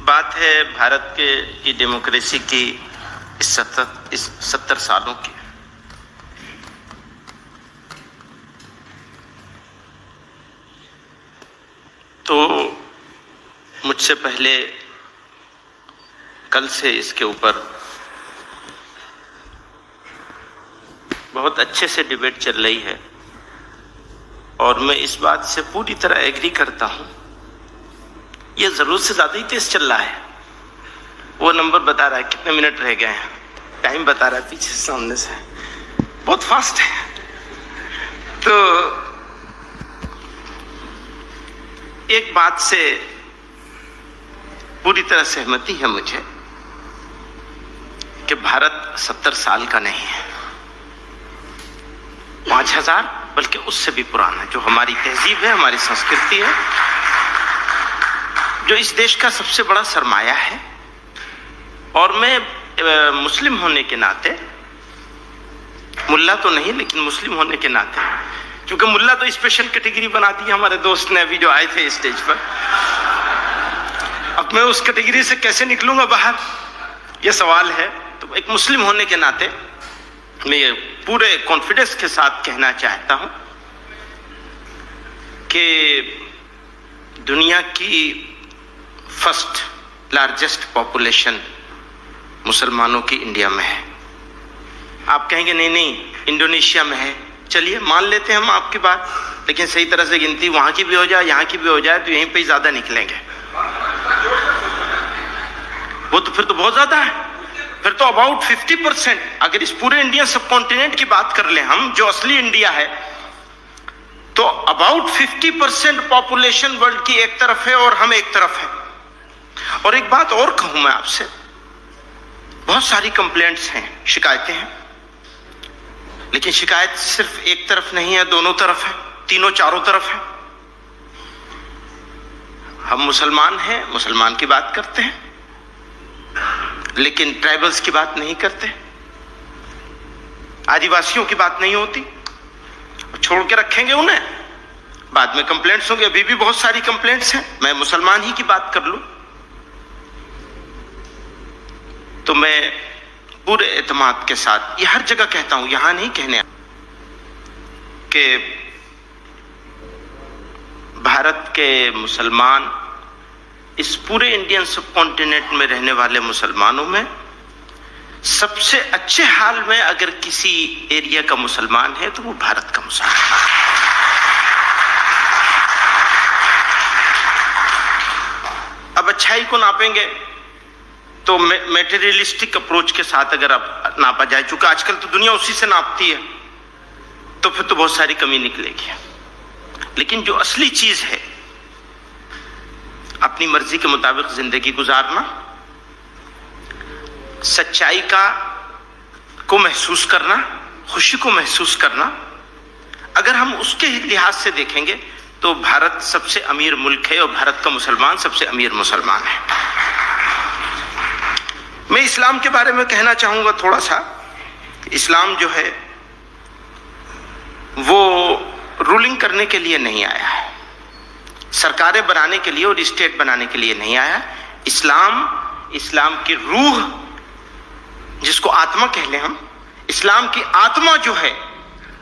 बात है भारत की डेमोक्रेसी की इस 70 सालों की। तो मुझसे पहले कल से इसके ऊपर बहुत अच्छे से डिबेट चल रही है और मैं इस बात से पूरी तरह एग्री करता हूं। ये जरूरत से ज्यादा ही तेज चल रहा है। वो नंबर बता रहा है कितने मिनट रह गए हैं, टाइम बता रहा है पीछे सामने से, बहुत फास्ट है। तो एक बात से पूरी तरह सहमति है मुझे कि भारत 70 साल का नहीं है, 5000 बल्कि उससे भी पुराना, जो हमारी तहजीब है, हमारी संस्कृति है, जो इस देश का सबसे बड़ा सरमाया है। और मैं मुस्लिम होने के नाते, मुल्ला तो नहीं लेकिन मुस्लिम होने के नाते, क्योंकि मुल्ला तो स्पेशल कैटेगरी बना दी हमारे दोस्त ने अभी जो आए थे स्टेज पर, अब मैं उस कैटेगरी से कैसे निकलूंगा बाहर, यह सवाल है। तो एक मुस्लिम होने के नाते मैं ये पूरे कॉन्फिडेंस के साथ कहना चाहता हूं कि दुनिया की फर्स्ट लार्जेस्ट पॉपुलेशन मुसलमानों की इंडिया में है। आप कहेंगे नहीं नहीं इंडोनेशिया में है, चलिए मान लेते हैं हम आपकी बात, लेकिन सही तरह से गिनती वहां की भी हो जाए, यहां की भी हो जाए, तो यहीं पे ज्यादा निकलेंगे। वो तो फिर तो बहुत ज्यादा है, फिर तो अबाउट 50%। अगर इस पूरे इंडियन सब कॉन्टिनेंट की बात कर ले हम, जो असली इंडिया है, तो अबाउट 50% पॉपुलेशन वर्ल्ड की एक तरफ है और हम एक तरफ है। और एक बात और कहूं मैं आपसे, बहुत सारी कंप्लेंट्स हैं, शिकायतें हैं, लेकिन शिकायत सिर्फ एक तरफ नहीं है, दोनों तरफ है, तीनों चारों तरफ है। हम मुसलमान हैं, मुसलमान की बात करते हैं, लेकिन ट्राइबल्स की बात नहीं करते, आदिवासियों की बात नहीं होती, छोड़ के रखेंगे उन्हें, बाद में कंप्लेंट्स होंगे। अभी भी बहुत सारी कंप्लेंट्स हैं। मैं मुसलमान ही की बात कर लूं तो मैं पूरे एतमाद के साथ ये हर जगह कहता हूं, यहां नहीं कहने, कि भारत के मुसलमान, इस पूरे इंडियन सब कॉन्टिनेंट में रहने वाले मुसलमानों में सबसे अच्छे हाल में अगर किसी एरिया का मुसलमान है तो वो भारत का मुसलमान है। अब अच्छाई को नापेंगे तो मेटेरियलिस्टिक अप्रोच के साथ अगर आप नापा जाए, चूंकि आजकल तो दुनिया उसी से नापती है, तो फिर तो बहुत सारी कमी निकलेगी। लेकिन जो असली चीज है, अपनी मर्जी के मुताबिक जिंदगी गुजारना, सच्चाई को महसूस करना, खुशी को महसूस करना, अगर हम उसके लिहाज से देखेंगे तो भारत सबसे अमीर मुल्क है और भारत का मुसलमान सबसे अमीर मुसलमान है। मैं इस्लाम के बारे में कहना चाहूंगा थोड़ा सा। इस्लाम जो है वो रूलिंग करने के लिए नहीं आया है, सरकारें बनाने के लिए और स्टेट बनाने के लिए नहीं आया। इस्लाम की रूह, जिसको आत्मा कह लें हम, इस्लाम की आत्मा जो है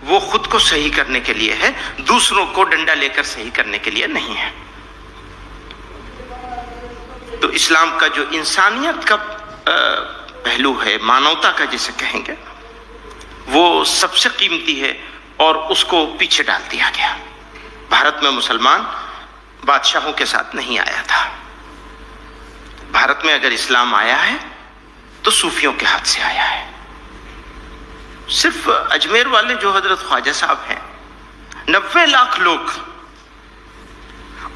वो खुद को सही करने के लिए है, दूसरों को डंडा लेकर सही करने के लिए नहीं है। तो इस्लाम का जो इंसानियत का पहलू है, मानवता का जिसे कहेंगे, वो सबसे कीमती है और उसको पीछे डाल दिया गया। भारत में मुसलमान बादशाहों के साथ नहीं आया था। भारत में अगर इस्लाम आया है तो सूफियों के हाथ से आया है। सिर्फ अजमेर वाले जो हजरत ख्वाजा साहब हैं, 90 लाख लोग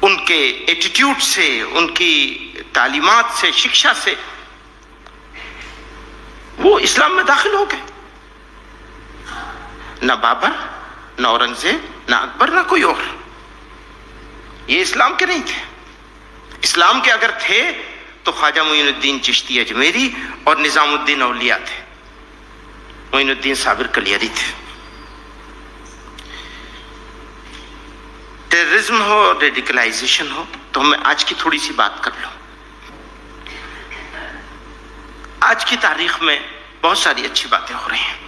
उनके एटीट्यूड से, उनकी तालीमात से, शिक्षा से वो इस्लाम में दाखिल हो गए। ना बाबर, ना औरंगजेब, ना अकबर, ना कोई और, ये इस्लाम के नहीं थे। इस्लाम के अगर थे तो ख्वाजा मोइनुद्दीन चिश्ती अजमेरी और निजामुद्दीन औलिया थे, मोइनुद्दीन साबिर कलियारी थे। टेररिज्म हो, रेडिकलाइजेशन हो, तो मैं आज की थोड़ी सी बात कर लूं। आज की तारीख में बहुत सारी अच्छी बातें हो रही हैं।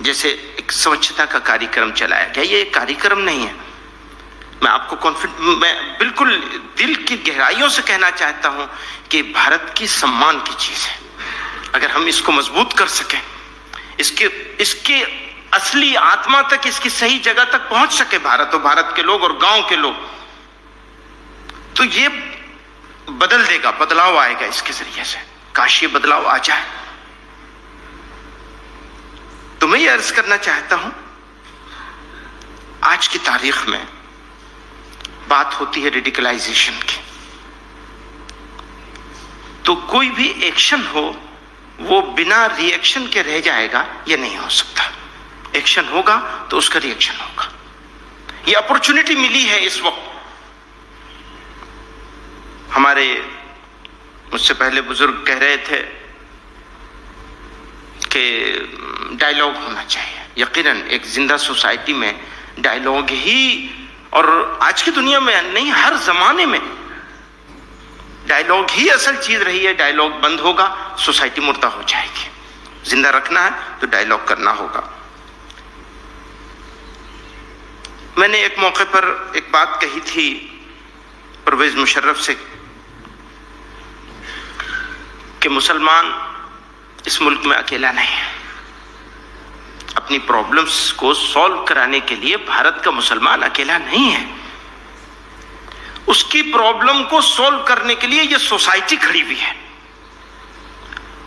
जैसे एक स्वच्छता का कार्यक्रम चलाया गया, ये एक कार्यक्रम नहीं है, मैं बिल्कुल दिल की गहराइयों से कहना चाहता हूं कि भारत की सम्मान की चीज है। अगर हम इसको मजबूत कर सकें, इसके असली आत्मा तक, इसकी सही जगह तक पहुंच सके भारत और भारत के लोग और गांव के लोग, तो ये बदल देगा, बदलाव आएगा इसके जरिए से। काश ये बदलाव आ जाए। तो मैं ये अर्ज करना चाहता हूं, आज की तारीख में बात होती है रेडिकलाइजेशन की, तो कोई भी एक्शन हो वो बिना रिएक्शन के रह जाएगा, ये नहीं हो सकता। एक्शन होगा तो उसका रिएक्शन होगा। ये अपॉर्चुनिटी मिली है इस वक्त। हमारे मुझसे पहले बुजुर्ग कह रहे थे कि डायलॉग होना चाहिए। यकीनन एक जिंदा सोसाइटी में डायलॉग ही, और आज की दुनिया में नहीं, हर जमाने में डायलॉग ही असल चीज रही है। डायलॉग बंद होगा, सोसाइटी मुर्दा हो जाएगी। जिंदा रखना है तो डायलॉग करना होगा। मैंने एक मौके पर एक बात कही थी परवेज मुशर्रफ से कि मुसलमान इस मुल्क में अकेला नहीं है। अपनी प्रॉब्लम्स को सॉल्व कराने के लिए भारत का मुसलमान अकेला नहीं है। उसकी प्रॉब्लम को सॉल्व करने के लिए ये सोसाइटी खड़ी हुई है।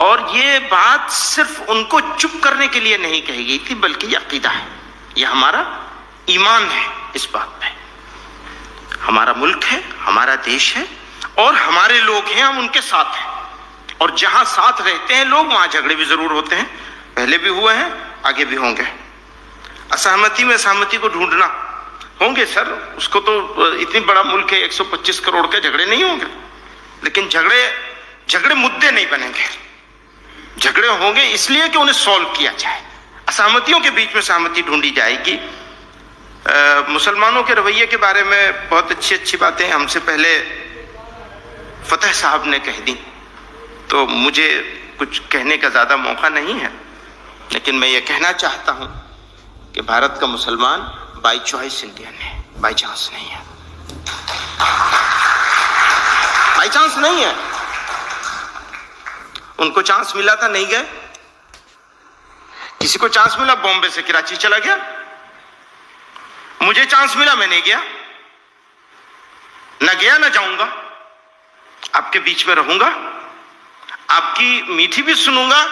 और ये बात सिर्फ उनको चुप करने के लिए नहीं कही गई थी, बल्कि ये अकीदा है, ये हमारा ईमान है। इस बात पे हमारा मुल्क है, हमारा देश है और हमारे लोग हैं, हम उनके साथ हैं। और जहां साथ रहते हैं लोग, वहां झगड़े भी जरूर होते हैं, पहले भी हुए हैं, आगे भी होंगे। असहमति में सहमति को ढूंढना होंगे सर, उसको तो इतनी बड़ा मुल्क है, 125 करोड़ के, झगड़े नहीं होंगे। लेकिन झगड़े मुद्दे नहीं बनेंगे। झगड़े होंगे इसलिए कि उन्हें सॉल्व किया जाए। असहमतियों के बीच में सहमति ढूंढी जाएगी। मुसलमानों के रवैये के बारे में बहुत अच्छी अच्छी बातें हमसे पहले फतेह साहब ने कह दी, तो मुझे कुछ कहने का ज्यादा मौका नहीं है। लेकिन मैं ये कहना चाहता हूं कि भारत का मुसलमान बाई चॉइस इंडियन है, बाई चांस नहीं है। बाई चांस नहीं है। उनको चांस मिला था, नहीं गए। किसी को चांस मिला, बॉम्बे से कराची चला गया। मुझे चांस मिला, मैं नहीं गया, ना गया ना जाऊंगा। आपके बीच में रहूंगा, आपकी मीठी भी सुनूंगा,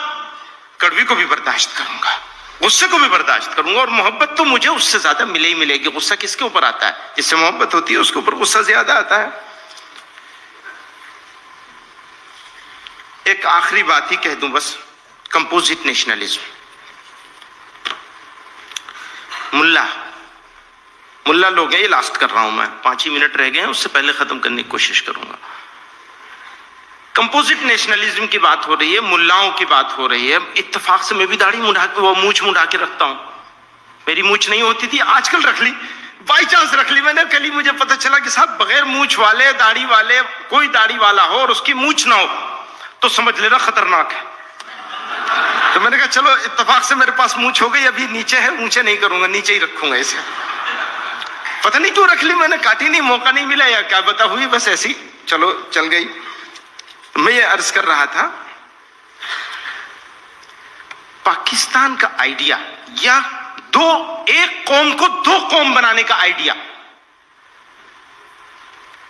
कड़वी को भी बर्दाश्त करूंगा, गुस्से को भी बर्दाश्त करूंगा। और मोहब्बत तो मुझे उससे ज्यादा मिले ही मिलेगी। गुस्सा किसके ऊपर आता है? जिससे मोहब्बत होती है उसके ऊपर गुस्सा ज्यादा आता है। एक आखिरी बात ही कह दूं बस, कंपोजिट नेशनलिज्म। मुल्ला लोग हैं, ये लास्ट कर रहा हूं मैं, 5 ही मिनट रह गए हैं, उससे पहले खत्म करने की कोशिश करूंगा। कंपोजिट नेशनलिज्म की बात हो रही है, मुल्लाओं की बात हो रही है। इत्तेफाक से मैं भी दाढ़ी मुंडा के, वो मूछ मुंडा के रखता हूं। मेरी मूछ नहीं होती थी, आजकल रख ली, बाई चांस रख ली मैंने। कल ही मुझे पता चला कि साहब बगैर मूछ वाले, दाढ़ी वाले, कोई दाढ़ी वाला हो और उसकी मूछ ना हो तो समझ लेना खतरनाक है। तो मैंने कहा चलो इत्तेफाक से मेरे पास मूछ हो गई, अभी नीचे है, ऊंचे नहीं करूंगा, नीचे ही रखूंगा इसे। पता नहीं क्यों रख ली मैंने, काटी नहीं, मौका नहीं मिला या क्या बता हुई, बस ऐसी चलो चल गई। मैं ये अर्ज कर रहा था, पाकिस्तान का आइडिया या एक कौम को 2 कौम बनाने का आइडिया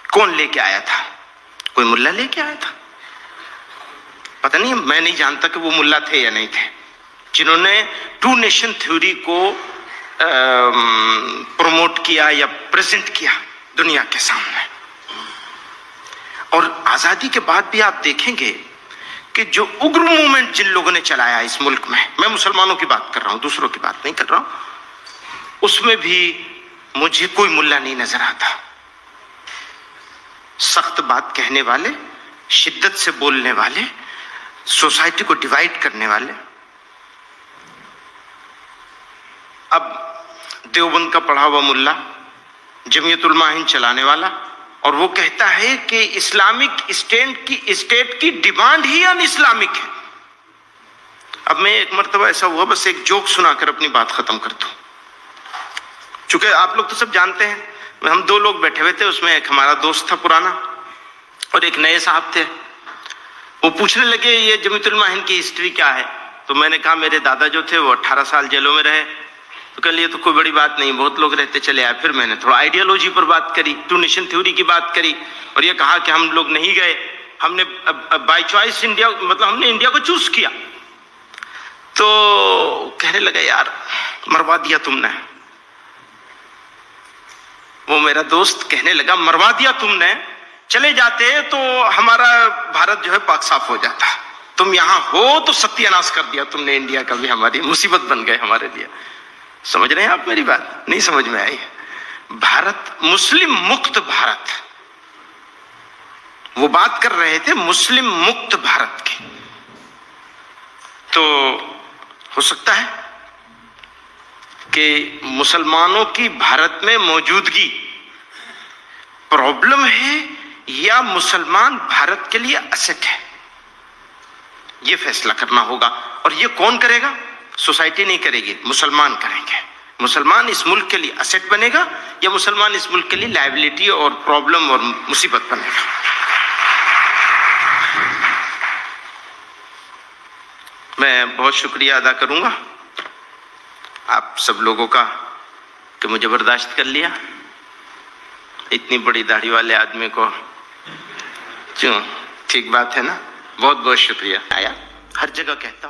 कौन लेके आया था? कोई मुल्ला लेके आया था? पता नहीं, मैं नहीं जानता कि वो मुल्ला थे या नहीं थे, जिन्होंने 2 नेशन थ्योरी को प्रमोट किया या प्रेजेंट किया दुनिया के सामने। और आजादी के बाद भी आप देखेंगे कि जो उग्र मूवमेंट जिन लोगों ने चलाया इस मुल्क में, मैं मुसलमानों की बात कर रहा हूं, दूसरों की बात नहीं कर रहा हूं, उसमें भी मुझे कोई मुल्ला नहीं नजर आता। सख्त बात कहने वाले, शिद्दत से बोलने वाले, सोसाइटी को डिवाइड करने वाले। अब देवबंद का पढ़ा हुआ मुल्ला, जमीयत उलमा हिंद चलाने वाला, اور وہ کہتا ہے کہ اسلامک اسٹیٹ کی ڈیمانڈ ہی ان اسلامک ہے. اب میں ایک مرتبہ ایسا ہوا، بس ایک جوک سنا کر اپنی بات ختم کر دوں. چونکہ آپ لوگ تو سب جانتے ہیں، ہم دو لوگ بیٹھے ہوئے تھے، اس میں ایک ہمارا دوست تھا پرانا اور ایک نئے صاحب تھے. وہ پوچھنے لگے یہ جمیعت علماء ہند کی ہسٹری کیا ہے. تو میں نے کہا میرے دادا جو تھے وہ 18 سال جیلوں میں رہے. تو کہہ لیے تو کوئی بڑی بات نہیں، بہت لوگ رہتے چلے آئے. پھر میں نے تھوڑا آئیڈیالوجی پر بات کری، ٹو نیشن تھیوری کی بات کری، اور یہ کہا کہ ہم لوگ نہیں گئے، ہم نے بائی چوائس انڈیا، مطلب ہم نے انڈیا کو چوز کیا. تو کہنے لگا یار مروا دیا تم نے. وہ میرا دوست کہنے لگا مروا دیا تم نے، چلے جاتے تو ہمارا بھارت جو ہے پاک صاف ہو جاتا. تم یہاں ہو تو ستیہ ناش کر دیا تم نے انڈیا کا بھی، ہماری مصیبت بن گئے ہمارے لیے. سمجھ رہے ہیں آپ میری بات؟ نہیں سمجھ میں آئی؟ بھارت مسلم مکت بھارت، وہ بات کر رہے تھے مسلم مکت بھارت کی. تو ہو سکتا ہے کہ مسلمانوں کی بھارت میں موجودگی پرابلم ہے یا مسلمان بھارت کے لیے اسٹ ہے، یہ فیصلہ کرنا ہوگا. اور یہ کون کرے گا؟ سوسائٹی نہیں کرے گی، مسلمان کریں گے. مسلمان اس ملک کے لیے اسٹ بنے گا یا مسلمان اس ملک کے لیے لائبلٹی اور پرابلم اور مصیبت بنے گا؟ میں بہت شکریہ ادا کروں گا آپ سب لوگوں کا کہ مجھے برداشت کر لیا. اتنی بڑی داڑھی والے آدمی کو کیوں؟ ٹھیک بات ہے نا. بہت بہت شکریہ. آیا ہر جگہ کہتا